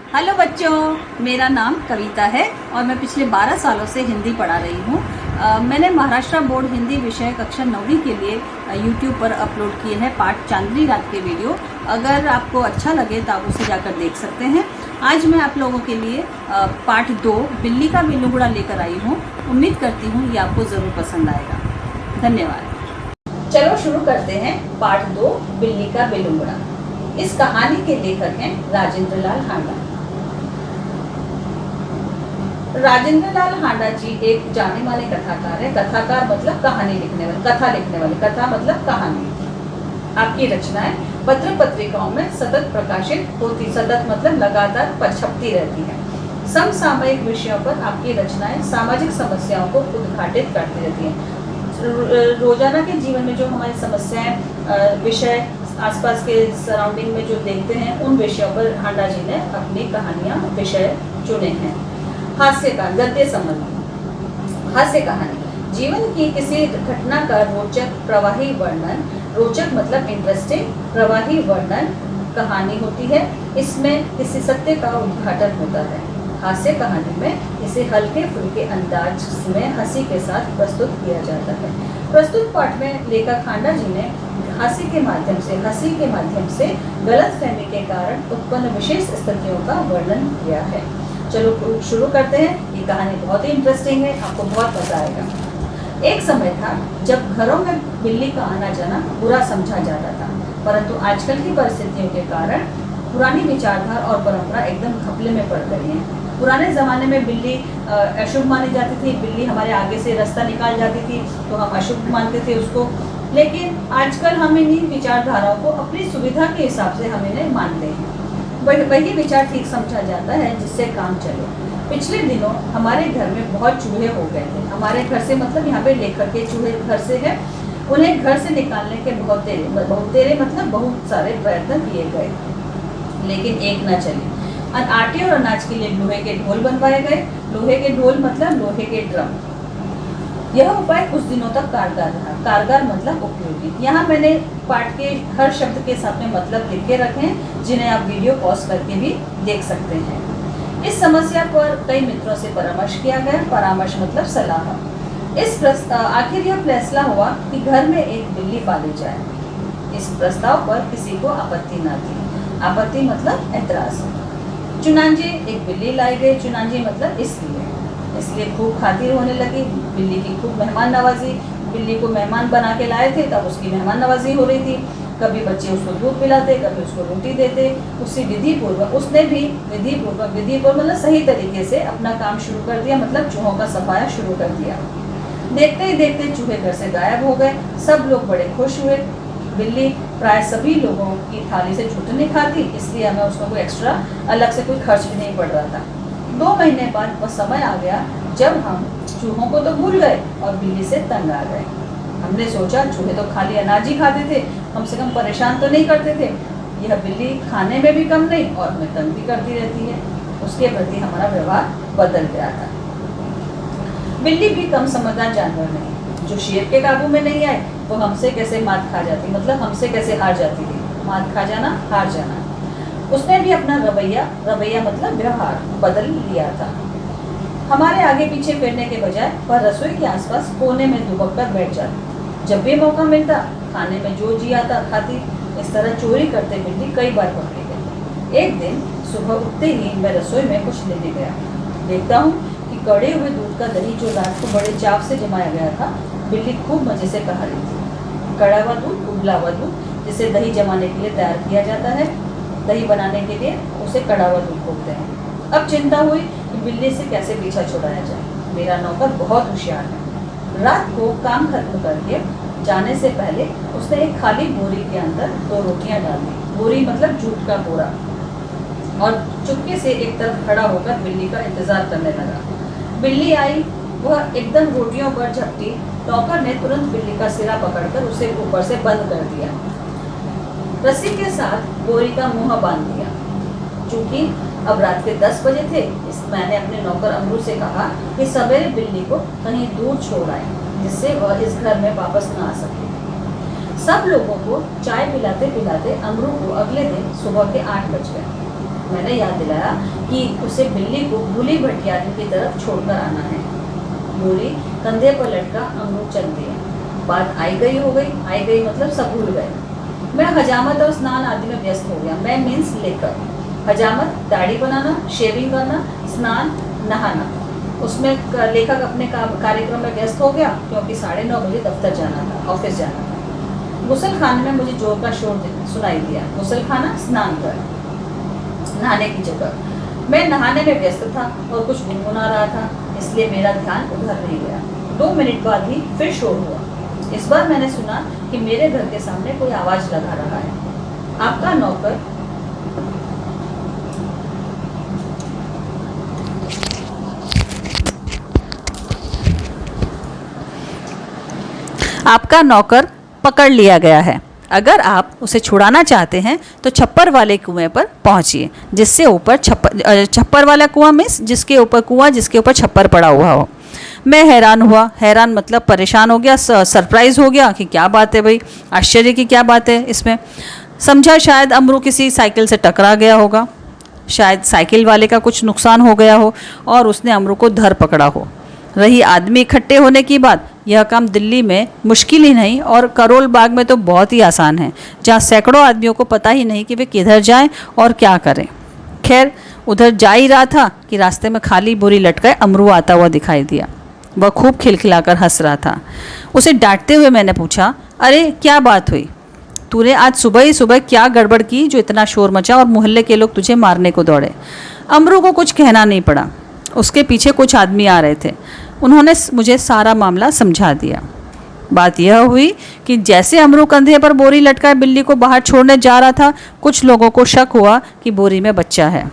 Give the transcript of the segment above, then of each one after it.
Hello बच्चों, मेरा नाम कविता है और मैं पिछले 12 सालों से हिंदी पढ़ा रही हूँ। मैंने महाराष्ट्र बोर्ड हिंदी विषय कक्षा 9वीं के लिए यूट्यूब पर अपलोड किए हैं पाठ चांदनी रात के वीडियो। अगर आपको अच्छा लगे तो आप उसे जाकर देख सकते हैं। आज मैं आप लोगों के लिए पाठ 2 बिल्ली का बिल्लुगड़ा लेकर आई हूँ। उम्मीद करती हूँ ये आपको ज़रूर पसंद आएगा। धन्यवाद। चलो शुरू करते हैं पाठ 2 बिल्ली का बिल्लुगड़ा। इस कहानी के लेखक हैं राजेंद्र लाल हांडा। राजेंद्र लाल हांडा जी एक जाने माने कथाकार है। कथाकार मतलब कहानी लिखने वाले, कथा लिखने वाले, कथा मतलब कहानी। आपकी रचनाएं पत्र पत्रिकाओं में सतत प्रकाशित होती, सतत मतलब लगातार छपती रहती है। समसामयिक विषयों पर आपकी रचनाएं सामाजिक समस्याओं को उद्घाटित करती रहती हैं। रोजाना के जीवन में जो हमारी समस्याएं, विषय आसपास के सराउंडिंग में जो देखते हैं, उन विषयों पर हांडा जी ने अपनी कहानियां, विषय चुने हैं। हास्य का गद्य संबंधी हास्य कहानी जीवन की किसी घटना का रोचक प्रवाही वर्णन, रोचक मतलब इंटरेस्टिंग, प्रवाही वर्णन कहानी होती है। इसमें किसी सत्य का उद्घाटन होता है। हास्य कहानी में इसे हल्के फुल्के अंदाज में हंसी के साथ प्रस्तुत किया जाता है। प्रस्तुत पाठ में लेखक हांडा जी ने हंसी के माध्यम से गलतफहमी के कारण उत्पन्न विशेष स्थितियों का वर्णन किया है। चलो शुरू करते हैं। ये कहानी बहुत ही इंटरेस्टिंग है, आपको बहुत मजा आएगा। एक समय था जब घरों में बिल्ली का आना जाना बुरा समझा जाता था, परंतु आजकल की परिस्थितियों के कारण पुरानी विचारधारा और परंपरा एकदम घपले में पड़ गई है। पुराने ज़माने में बिल्ली अशुभ मानी जाती थी। बिल्ली हमारे आगे से रास्ता निकाल जाती थी तो हम अशुभ मानते थे उसको। लेकिन आजकल हम इन्हीं विचारधाराओं को अपनी सुविधा के हिसाब से हम इन्हें मानते हैं। वही विचार ठीक समझा जाता है जिससे काम चले। पिछले दिनों हमारे घर में बहुत चूहे हो गए थे। हमारे घर से मतलब यहाँ पे लेखक के चूहे घर से है। उन्हें घर से निकालने के बहुत देरे मतलब बहुत सारे प्रयत्न किए गए, लेकिन एक न चले। आटे और अनाज के लिए लोहे के ढोल बनवाए गए। लोहे के ढोल मतलब लोहे के ड्रम। यह उपाय कुछ दिनों तक कारगर रहा। कारगर मतलब उपयोगी। यहाँ मैंने पाठ के हर शब्द के साथ में मतलब लिख के रखे हैं, जिन्हें आप वीडियो पॉज करके भी देख सकते हैं। इस समस्या पर कई मित्रों से परामर्श किया गया। परामर्श मतलब सलाह। आखिर यह फैसला हुआ कि घर में एक बिल्ली पाली जाए। इस प्रस्ताव पर किसी को आपत्ति न थी। आपत्ति मतलब ऐतराज। चुनांजी एक बिल्ली लाई गई। चुनांजी मतलब इसलिए खूब खातिर होने लगी। बिल्ली की खूब मेहमान नवाजी। बिल्ली को मेहमान बना के लाए थे तब उसकी मेहमान नवाजी हो रही थी। कभी बच्चे उसको दूध पिलाते, कभी उसको रोटी देते। उसने भी विधिपूर्वक मतलब सही तरीके से अपना काम शुरू कर दिया, मतलब चूहों का सफाया शुरू कर दिया। देखते ही देखते चूहे घर से गायब हो गए। सब लोग बड़े खुश हुए। बिल्ली प्राय सभी लोगों की थाली से छूट नहीं खाती, इसलिए हमें उसमें कोई एक्स्ट्रा अलग से कोई खर्च भी नहीं पड़ रहा था। 2 महीने बाद वह समय आ गया जब हम चूहों को तो भूल गए और बिल्ली से तंग आ गए। हमने सोचा चूहे तो खाली अनाज ही खाते थे, कम से कम परेशान तो नहीं करते थे। यह बिल्ली खाने में भी कम नहीं और हमें तंग भी करती रहती है। उसके प्रति हमारा व्यवहार बदल गया था। बिल्ली भी कम समझदार जानवर नहीं। जो शेर के काबू में नहीं आए वो हमसे कैसे मात खा जाती, मतलब हमसे कैसे हार जाती थी। मात खा जाना, हार जाना। उसने भी अपना रवैया मतलब व्यवहार बदल लिया था। हमारे आगे पीछे फिरने के बजाय वह रसोई के आसपास कोने में दुबक कर बैठ जाती। जब भी मौका मिलता खाने में जो जी आता खाती। इस तरह चोरी करते बिल्ली कई बार पकड़ी गई। एक दिन सुबह उठते ही मैं रसोई में कुछ लेने गया। देखता हूँ कि कड़े हुए दूध का दही जो रात को बड़े चाव से जमाया गया था, बिल्ली खूब मजे से खा रही थी। कड़ा हुआ दूध, उबला हुआ दूध, जिसे दही जमाने के लिए तैयार किया जाता है। दही बनाने के लिए उसे कड़ा हुआ दूध बोलते हैं। अब चिंता हुई कि बिल्ली से कैसे पीछा छुड़ाया जाए। मेरा नौकर बहुत होशियार है। रात को काम खत्म करके जाने से पहले उसने एक खाली बोरी के अंदर 2 रोटियां डाल दी। बोरी मतलब जूट का बोरा। और चुपके से एक तरफ खड़ा होकर बिल्ली का इंतजार करने लगा। बिल्ली आई, वह एकदम रोटियों पर झपटी। नौकर ने तुरंत बिल्ली का सिरा पकड़कर उसे ऊपर से बंद कर दिया। रस्सी के साथ बोरी का मुंह बांध दिया। चूंकि अब रात के 10 बजे थे, मैंने अपने नौकर अमरू से कहा कि सवेरे बिल्ली को कहीं दूर छोड़ आए, जिससे वह इस घर में वापस न आ सके। सब लोगों को चाय पिलाते पिलाते अमरू को अगले दिन सुबह के 8 बज गए। मैंने याद दिलाया कि उसे बिल्ली को भूली भटियारी की तरफ छोड़कर आना है। बोरी कंधे पर लटका अमरू चल दिया। बात आई गई मतलब सब भूल गए। मैं हजामत और स्नान आदि में व्यस्त हो गया। मैं मीन्स लेकर, हजामत दाढ़ी बनाना, शेविंग करना, स्नान नहाना। उसमें लेखक अपने कार्यक्रम में व्यस्त हो गया क्योंकि 9:30 बजे दफ्तर जाना था, ऑफिस जाना था। गुसल खाने में मुझे जोर का शोर सुनाई दिया। गुसल खाना स्नान कर, नहाने की जगह। मैं नहाने में व्यस्त था और कुछ गुनगुना रहा था, इसलिए मेरा ध्यान उधर नहीं गया। 2 मिनट बाद ही फिर शोर हुआ। इस बार मैंने सुना कि मेरे घर के सामने कोई आवाज लगा रहा है। आपका नौकर पकड़ लिया गया है। अगर आप उसे छुड़ाना चाहते हैं तो छप्पर वाले कुएं पर पहुंचिए, जिससे ऊपर छप्पर वाला कुआं मीन्स जिसके ऊपर कुआं जिसके ऊपर छप्पर पड़ा हुआ हो। मैं हैरान हुआ। हैरान मतलब परेशान हो गया, सरप्राइज हो गया कि क्या बात है भाई, आश्चर्य की क्या बात है इसमें। समझा शायद अमरू किसी साइकिल से टकरा गया होगा, शायद साइकिल वाले का कुछ नुकसान हो गया हो और उसने अमरू को धर पकड़ा हो। रही आदमी इकट्ठे होने की बात, यह काम दिल्ली में मुश्किल ही नहीं और करोल बाग में तो बहुत ही आसान है, जहाँ सैकड़ों आदमियों को पता ही नहीं कि वे किधर जाएं और क्या करें। खैर, उधर जा ही रहा था कि रास्ते में खाली बोरी लटकाए अमरू आता हुआ दिखाई दिया। वह खूब खिलखिलाकर हंस रहा था। उसे डांटते हुए मैंने पूछा, अरे क्या बात हुई? तूने आज सुबह ही सुबह क्या गड़बड़ की जो इतना शोर मचा और मोहल्ले के लोग तुझे मारने को दौड़े? अमरू को कुछ कहना नहीं पड़ा। उसके पीछे कुछ आदमी आ रहे थे। उन्होंने मुझे सारा मामला समझा दिया। बात यह हुई कि जैसे अमरू कंधे पर बोरी लटकाए बिल्ली को बाहर छोड़ने जा रहा था, कुछ लोगों को शक हुआ कि बोरी में बच्चा है।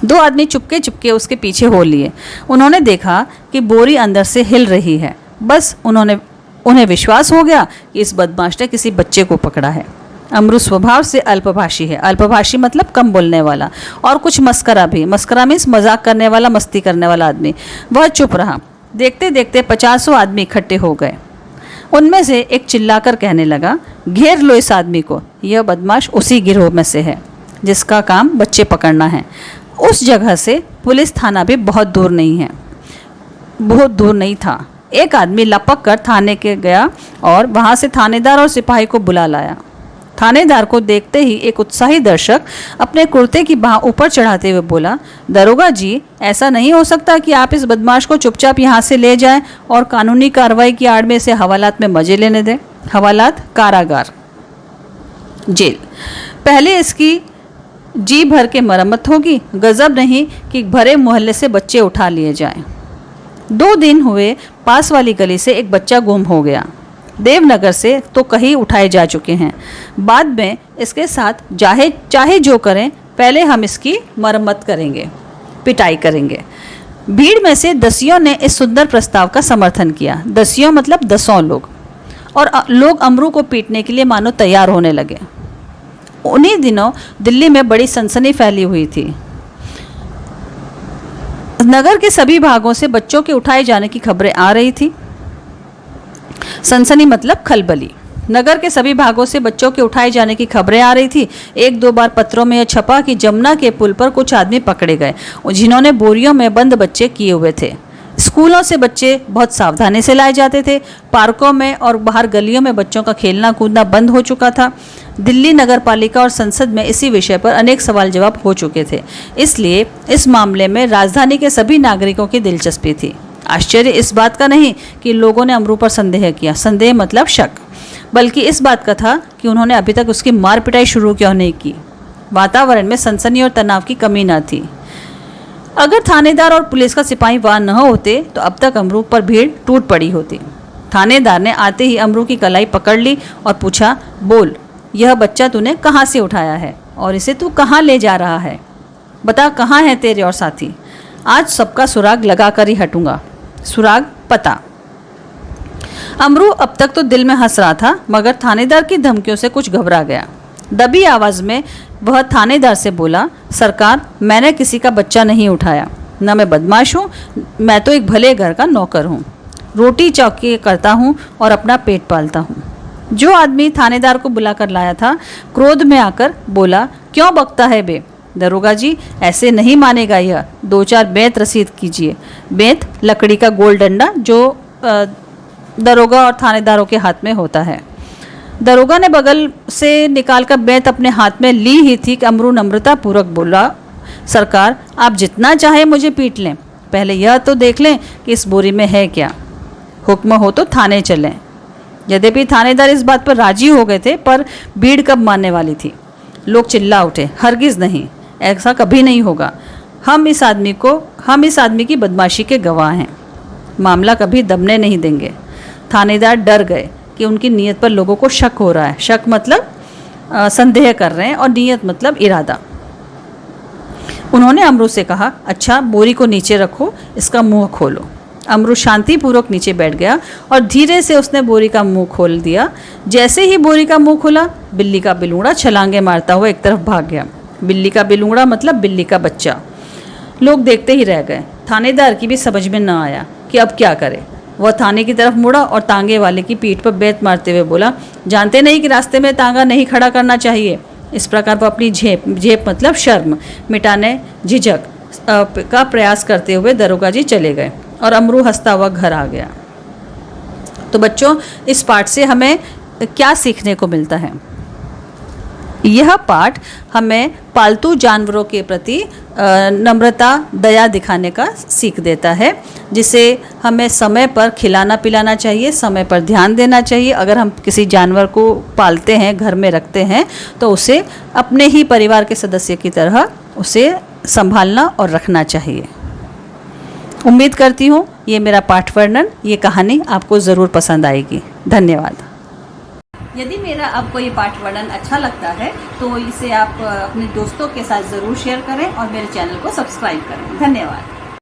2 आदमी चुपके चुपके उसके पीछे हो लिए। उन्होंने देखा कि बोरी अंदर से हिल रही है। बस उन्हें विश्वास हो गया कि इस बदमाश ने किसी बच्चे को पकड़ा है। अमरू स्वभाव से अल्पभाषी है। अल्पभाषी मतलब कम बोलने वाला, और कुछ मस्करा भी। मस्करा मीन्स मजाक करने वाला, मस्ती करने वाला आदमी। वह चुप रहा। देखते देखते 50 आदमी इकट्ठे हो गए। उनमें से एक चिल्लाकर कहने लगा, घेर लो इस आदमी को, यह बदमाश उसी गिरोह में से है जिसका काम बच्चे पकड़ना है। उस जगह से पुलिस थाना भी बहुत दूर नहीं था। एक आदमी लपक कर थाने के गया और वहाँ से थानेदार और सिपाही को बुला लाया। थानेदार को देखते ही एक उत्साही दर्शक अपने कुर्ते की बाह ऊपर चढ़ाते हुए बोला, दरोगा जी, ऐसा नहीं हो सकता कि आप इस बदमाश को चुपचाप यहाँ से ले जाएं और कानूनी कार्रवाई की आड़ में इसे हवालात में मजे लेने दें। हवालात, कारागार, जेल। पहले इसकी जी भर के मरम्मत होगी। गजब नहीं कि भरे मोहल्ले से बच्चे उठा लिए जाएं। 2 दिन हुए पास वाली गली से एक बच्चा गुम हो गया। देवनगर से तो कहीं उठाए जा चुके हैं। बाद में इसके साथ चाहे जो करें, पहले हम इसकी मरम्मत करेंगे, पिटाई करेंगे। भीड़ में से 10 ने इस सुंदर प्रस्ताव का समर्थन किया। 10 मतलब 10 लोग। और लोग अमरू को पीटने के लिए मानो तैयार होने लगे। उन्हीं दिनों दिल्ली में बड़ी सनसनी फैली हुई थी। नगर के सभी भागों से बच्चों के उठाए जाने की खबरें आ रही थी। सनसनी मतलब खलबली। नगर के सभी भागों से बच्चों के उठाए जाने की खबरें आ रही थी। 1-2 बार पत्रों में यह छपा कि जमुना के पुल पर कुछ आदमी पकड़े गए, जिन्होंने बोरियों में बंद बच्चे किए हुए थे। स्कूलों से बच्चे बहुत सावधानी से लाए जाते थे। पार्कों में और बाहर गलियों में बच्चों का खेलना कूदना बंद हो चुका था। दिल्ली नगर पालिका और संसद में इसी विषय पर अनेक सवाल जवाब हो चुके थे। इसलिए इस मामले में राजधानी के सभी नागरिकों की दिलचस्पी थी। आश्चर्य इस बात का नहीं कि लोगों ने अमरू पर संदेह किया। संदेह मतलब शक। बल्कि इस बात का था कि उन्होंने अभी तक उसकी मार पिटाई शुरू क्यों नहीं की। वातावरण में सनसनी और तनाव की कमी न थी। अगर थानेदार और पुलिस का सिपाही वहां न होते तो अब तक अमरू पर भीड़ टूट पड़ी होती। थानेदार ने आते ही अमरू की कलाई पकड़ ली और पूछा, बोल, यह बच्चा तूने कहाँ से उठाया है और इसे तू कहाँ ले जा रहा है? बता, कहाँ है तेरे और साथी? आज सबका सुराग लगा कर ही हटूंगा। सुराग, पता। अमरू अब तक तो दिल में हंस रहा था, मगर थानेदार की धमकियों से कुछ घबरा गया। दबी आवाज में वह थानेदार से बोला, सरकार, मैंने किसी का बच्चा नहीं उठाया। न मैं बदमाश हूँ, मैं तो एक भले घर का नौकर हूँ। रोटी चौकी करता हूँ और अपना पेट पालता हूँ। जो आदमी थानेदार को बुलाकर लाया था क्रोध में आकर बोला, क्यों बकता है बे? दरोगा जी ऐसे नहीं मानेगा यह, 2-4 बेंत रसीद कीजिए। बेंत लकड़ी का गोल डंडा जो दरोगा और थानेदारों के हाथ में होता है। दरोगा ने बगल से निकालकर बेंत अपने हाथ में ली ही थी कि अमरू नम्रता पूर्वक बोला, सरकार आप जितना चाहे मुझे पीट लें, पहले यह तो देख लें कि इस बोरी में है क्या। हुक्म हो तो थाने चलें। यद्यपि थानेदार इस बात पर राजी हो गए थे, पर भीड़ कब मानने वाली थी। लोग चिल्ला उठे, हरगिज़ नहीं, ऐसा कभी नहीं होगा। हम इस आदमी की बदमाशी के गवाह हैं, मामला कभी दबने नहीं देंगे। थानेदार डर गए कि उनकी नीयत पर लोगों को शक हो रहा है। शक मतलब संदेह कर रहे हैं और नीयत मतलब इरादा। उन्होंने अमरू से कहा, अच्छा बोरी को नीचे रखो, इसका मुंह खोलो। अमरू शांतिपूर्वक नीचे बैठ गया और धीरे से उसने बोरी का मुंह खोल दिया। जैसे ही बोरी का मुंह खुला, बिल्ली का बिलूंगड़ा छलांगे मारता हुआ एक तरफ भाग गया। बिल्ली का बिलूंगड़ा मतलब बिल्ली का बच्चा। लोग देखते ही रह गए। थानेदार की भी समझ में न आया कि अब क्या करे। वह थाने की तरफ मुड़ा और तांगे वाले की पीठ पर बेत मारते हुए बोला, जानते नहीं कि रास्ते में तांगा नहीं खड़ा करना चाहिए। इस प्रकार वह अपनी झेप मतलब शर्म मिटाने झिझक का प्रयास करते हुए दरोगा जी चले गए और अमरू हंसता हुआ घर आ गया। तो बच्चों, इस पाठ से हमें क्या सीखने को मिलता है? यह पाठ हमें पालतू जानवरों के प्रति नम्रता, दया दिखाने का सीख देता है, जिसे हमें समय पर खिलाना पिलाना चाहिए, समय पर ध्यान देना चाहिए। अगर हम किसी जानवर को पालते हैं, घर में रखते हैं, तो उसे अपने ही परिवार के सदस्य की तरह उसे संभालना और रखना चाहिए। उम्मीद करती हूँ ये मेरा पाठ वर्णन, ये कहानी आपको ज़रूर पसंद आएगी। धन्यवाद। यदि मेरा आपको ये पाठ वर्णन अच्छा लगता है तो इसे आप अपने दोस्तों के साथ ज़रूर शेयर करें और मेरे चैनल को सब्सक्राइब करें। धन्यवाद।